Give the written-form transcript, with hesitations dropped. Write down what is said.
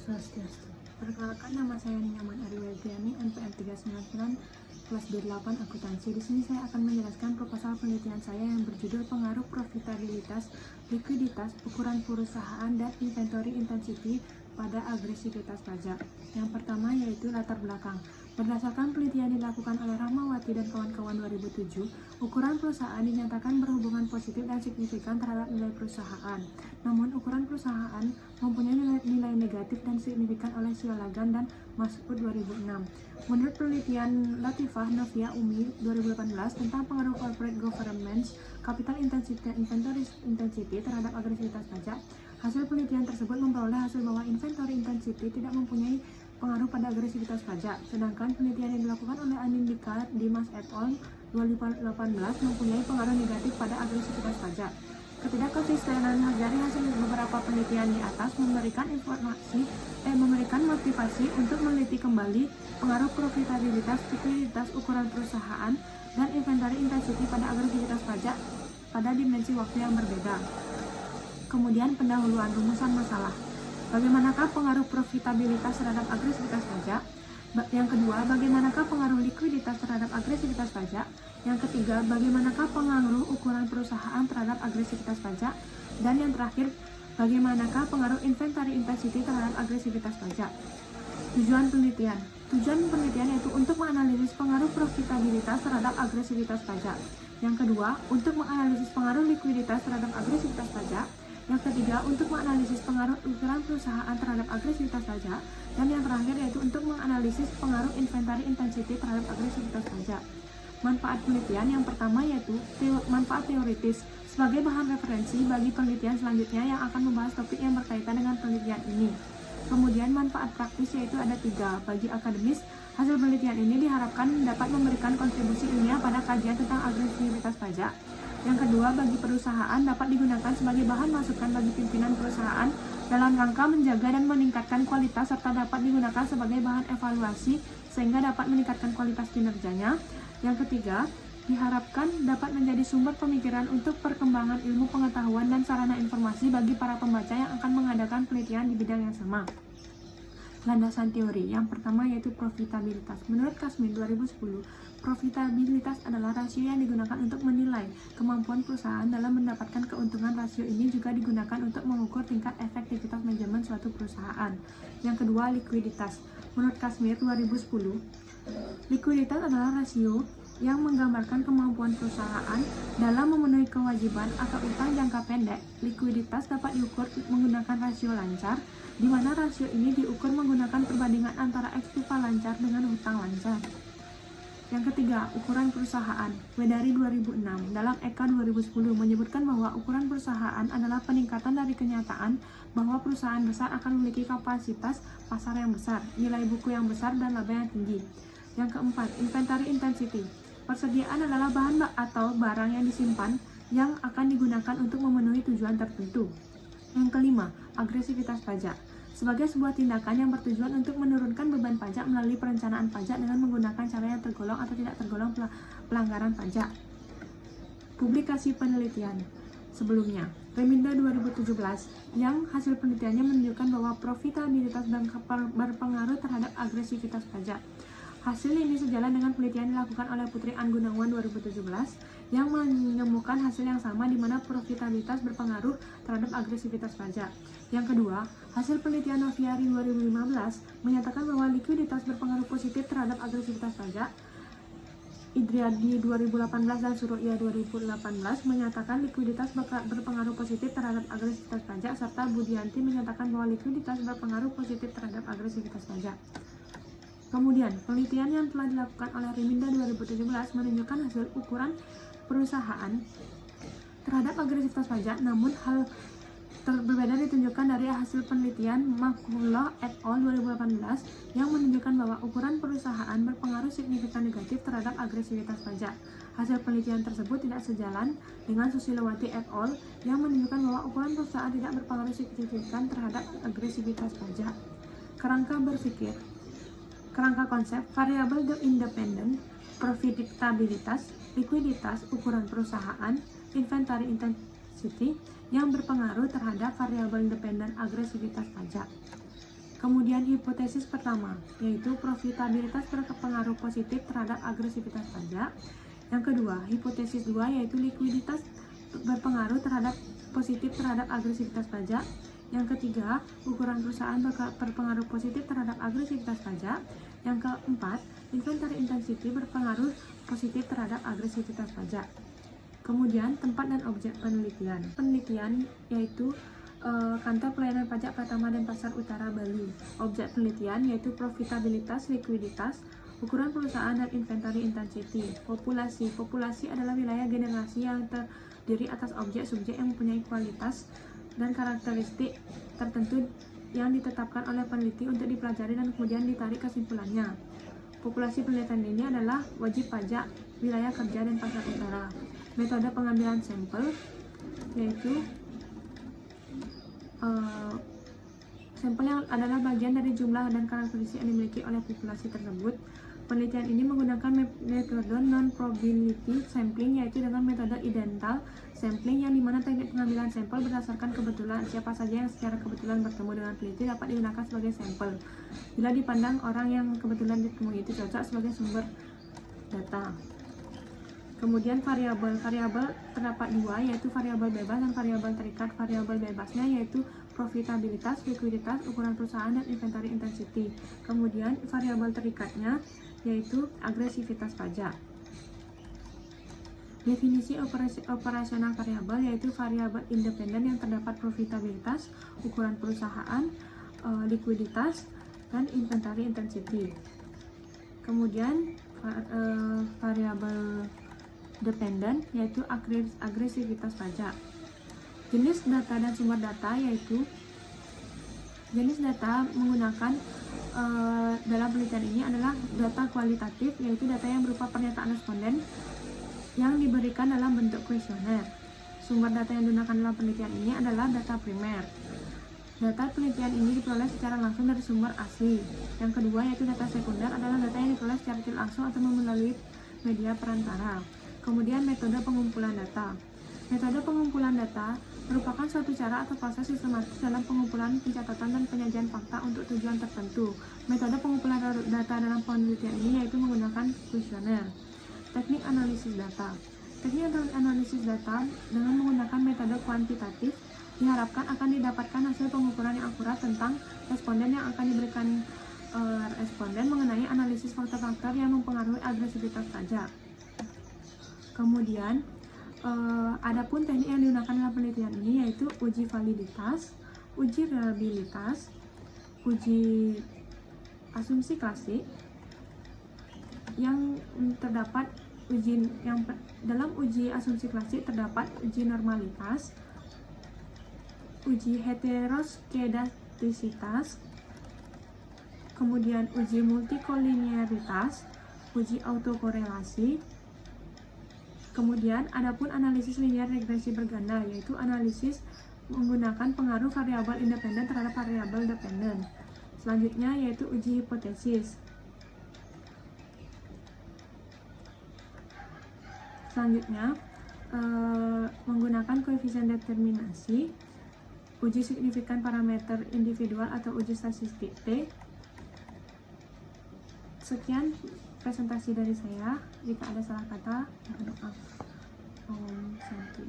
Swastiastu. Perkenalkan, nama saya Ninyaman Ariweltiani, NPM 399 kelas D8 akuntansi. Di sini saya akan menjelaskan proposal penelitian saya yang berjudul pengaruh profitabilitas, likuiditas, ukuran perusahaan, dan inventory intensity pada agresivitas pajak. Yang pertama yaitu latar belakang. Berdasarkan penelitian dilakukan oleh Rahmawati dan kawan-kawan 2007, ukuran perusahaan dinyatakan berhubungan positif dan signifikan terhadap nilai perusahaan. Namun, ukuran perusahaan mempunyai nilai negatif dan signifikan oleh Sialagan dan Mas'ud 2006. Menurut penelitian Latifah Novia Umi 2018 tentang pengaruh corporate governance, capital intensity, dan inventory intensity terhadap agresivitas pajak, hasil penelitian tersebut memperoleh hasil bahwa inventory intensity tidak mempunyai pengaruh pada agresivitas pajak, sedangkan penelitian yang dilakukan oleh Anindika Dimas et al. 2018 mempunyai pengaruh negatif pada agresivitas pajak. Ketidakkonsistenan dari hasil beberapa penelitian di atas memberikan motivasi untuk meneliti kembali pengaruh profitabilitas, likuiditas, ukuran perusahaan, dan inventory intensity pada agresivitas pajak pada dimensi waktu yang berbeda. Kemudian pendahuluan rumusan masalah. Bagaimanakah pengaruh profitabilitas terhadap agresivitas pajak? Yang kedua, bagaimanakah pengaruh likuiditas terhadap agresivitas pajak? Yang ketiga, bagaimanakah pengaruh ukuran perusahaan terhadap agresivitas pajak? Dan yang terakhir, bagaimanakah pengaruh inventory intensity terhadap agresivitas pajak? Tujuan penelitian. Tujuan penelitian yaitu untuk menganalisis pengaruh profitabilitas terhadap agresivitas pajak. Yang kedua, untuk menganalisis pengaruh likuiditas terhadap agresivitas pajak. Yang ketiga, untuk menganalisis pengaruh ukuran perusahaan terhadap agresivitas pajak. Dan yang terakhir yaitu untuk menganalisis pengaruh inventory intensity terhadap agresivitas pajak. Manfaat penelitian yang pertama yaitu manfaat teoritis sebagai bahan referensi bagi penelitian selanjutnya yang akan membahas topik yang berkaitan dengan penelitian ini. Kemudian manfaat praktis yaitu ada 3. Bagi akademis, hasil penelitian ini diharapkan dapat memberikan kontribusi ilmiah pada kajian tentang agresivitas pajak. Yang kedua, bagi perusahaan dapat digunakan sebagai bahan masukan bagi pimpinan perusahaan dalam rangka menjaga dan meningkatkan kualitas serta dapat digunakan sebagai bahan evaluasi sehingga dapat meningkatkan kualitas kinerjanya. Yang ketiga, diharapkan dapat menjadi sumber pemikiran untuk perkembangan ilmu pengetahuan dan sarana informasi bagi para pembaca yang akan mengadakan penelitian di bidang yang sama. Landasan teori. Yang pertama yaitu profitabilitas. Menurut Kasmin 2010, profitabilitas adalah rasio yang digunakan untuk menilai kemampuan perusahaan dalam mendapatkan keuntungan. Rasio ini juga digunakan untuk mengukur tingkat efektivitas manajemen suatu perusahaan. Yang kedua, likuiditas. Menurut Kasmir 2010, likuiditas adalah rasio yang menggambarkan kemampuan perusahaan dalam memenuhi kewajiban atau utang jangka pendek. Likuiditas dapat diukur menggunakan rasio lancar, di mana rasio ini diukur menggunakan perbandingan antara ekviva lancar dengan hutang lancar. Yang ketiga, ukuran perusahaan. Wedari 2006 dalam EK 2010 menyebutkan bahwa ukuran perusahaan adalah peningkatan dari kenyataan bahwa perusahaan besar akan memiliki kapasitas pasar yang besar, nilai buku yang besar, dan laba yang tinggi. Yang keempat, inventory intensity. Persediaan adalah bahan atau barang yang disimpan yang akan digunakan untuk memenuhi tujuan tertentu. Yang kelima, agresivitas pajak. Sebagai sebuah tindakan yang bertujuan untuk menurunkan beban pajak melalui perencanaan pajak dengan menggunakan cara yang tergolong atau tidak tergolong pelanggaran pajak. Publikasi penelitian sebelumnya, Reminder 2017, yang hasil penelitiannya menunjukkan bahwa profitabilitas berpengaruh terhadap agresivitas pajak. Hasil ini sejalan dengan penelitian dilakukan oleh Putri Anggunawan 2017 yang menemukan hasil yang sama di mana profitabilitas berpengaruh terhadap agresivitas pajak. Yang kedua, hasil penelitian Noviari 2015 menyatakan bahwa likuiditas berpengaruh positif terhadap agresivitas pajak. Idriadi 2018 dan Suroya 2018 menyatakan likuiditas berpengaruh positif terhadap agresivitas pajak, serta Budianti menyatakan bahwa likuiditas berpengaruh positif terhadap agresivitas pajak. Kemudian, penelitian yang telah dilakukan oleh Reminda 2017 menunjukkan hasil ukuran perusahaan terhadap agresivitas pajak, namun hal berbeda ditunjukkan dari hasil penelitian Makhullah et al. 2018 yang menunjukkan bahwa ukuran perusahaan berpengaruh signifikan negatif terhadap agresivitas pajak. Hasil penelitian tersebut tidak sejalan dengan Susilowati et al. Yang menunjukkan bahwa ukuran perusahaan tidak berpengaruh signifikan terhadap agresivitas pajak. Kerangka berpikir. Kerangka konsep, variabel independen, profitabilitas, likuiditas, ukuran perusahaan, inventory intensity yang berpengaruh terhadap variabel independen agresivitas pajak. Kemudian hipotesis pertama, yaitu profitabilitas berpengaruh positif terhadap agresivitas pajak. Yang kedua, hipotesis 2, yaitu likuiditas berpengaruh positif terhadap agresivitas pajak. Yang ketiga, ukuran perusahaan berpengaruh positif terhadap agresivitas pajak. Yang keempat, inventory intensity berpengaruh positif terhadap agresivitas pajak. Kemudian, tempat dan objek penelitian. Penelitian yaitu Kantor Pelayanan Pajak Pratama Denpasar Utara, Bali. Objek penelitian yaitu profitabilitas, likuiditas, ukuran perusahaan, dan inventory intensity. Populasi. Populasi adalah wilayah generasi yang terdiri atas objek-subjek yang mempunyai kualitas dan karakteristik tertentu yang ditetapkan oleh peneliti untuk dipelajari dan kemudian ditarik kesimpulannya. Populasi penelitian ini adalah wajib pajak, wilayah kerja, Denpasar Utara. Metode pengambilan sampel yaitu sampel yang adalah bagian dari jumlah dan karakteristik yang dimiliki oleh populasi tersebut. Penelitian ini menggunakan metode non-probability sampling, yaitu dengan metode idental sampling, yang dimana teknik pengambilan sampel berdasarkan kebetulan. Siapa saja yang secara kebetulan bertemu dengan peneliti dapat digunakan sebagai sampel bila dipandang orang yang kebetulan ditemui itu cocok sebagai sumber data. Kemudian variabel terdapat dua, yaitu variabel bebas dan variabel terikat. Variabel bebasnya yaitu profitabilitas, likuiditas, ukuran perusahaan, dan inventory intensity. Kemudian variabel terikatnya yaitu agresivitas pajak. Definisi operasional variabel yaitu variabel independen yang terdapat profitabilitas, ukuran perusahaan, likuiditas, dan inventory intensity. Kemudian variabel dependen yaitu agresivitas pajak. Jenis data dan sumber data yaitu jenis data menggunakan dalam penelitian ini adalah data kualitatif, yaitu data yang berupa pernyataan responden yang diberikan dalam bentuk kuesioner. Sumber data yang digunakan dalam penelitian ini adalah data primer. Data penelitian ini diperoleh secara langsung dari sumber asli. Yang kedua yaitu data sekunder adalah data yang diperoleh secara tidak langsung atau melalui media perantara. Kemudian metode pengumpulan data. Metode pengumpulan data merupakan suatu cara atau proses sistematis dalam pengumpulan, pencatatan, dan penyajian fakta untuk tujuan tertentu. Metode pengumpulan data dalam penelitian ini yaitu menggunakan kuesioner. Teknik analisis data. Teknik analisis data dengan menggunakan metode kuantitatif diharapkan akan didapatkan hasil pengukuran yang akurat tentang responden yang akan diberikan responden mengenai analisis faktor-faktor yang mempengaruhi agresivitas pajak. Kemudian, adapun teknik yang digunakan dalam penelitian ini yaitu uji validitas, uji reliabilitas, uji asumsi klasik, yang terdapat dalam uji asumsi klasik terdapat uji normalitas, uji heteroskedastisitas, kemudian uji multikolinearitas, uji autokorelasi. Kemudian, adapun analisis linear regresi berganda, yaitu analisis menggunakan pengaruh variabel independen terhadap variabel dependen. Selanjutnya yaitu uji hipotesis. Selanjutnya, menggunakan koefisien determinasi, uji signifikan parameter individual atau uji statistik T. Sekian presentasi dari saya. Jika ada salah kata, mohon maaf. Om Santi.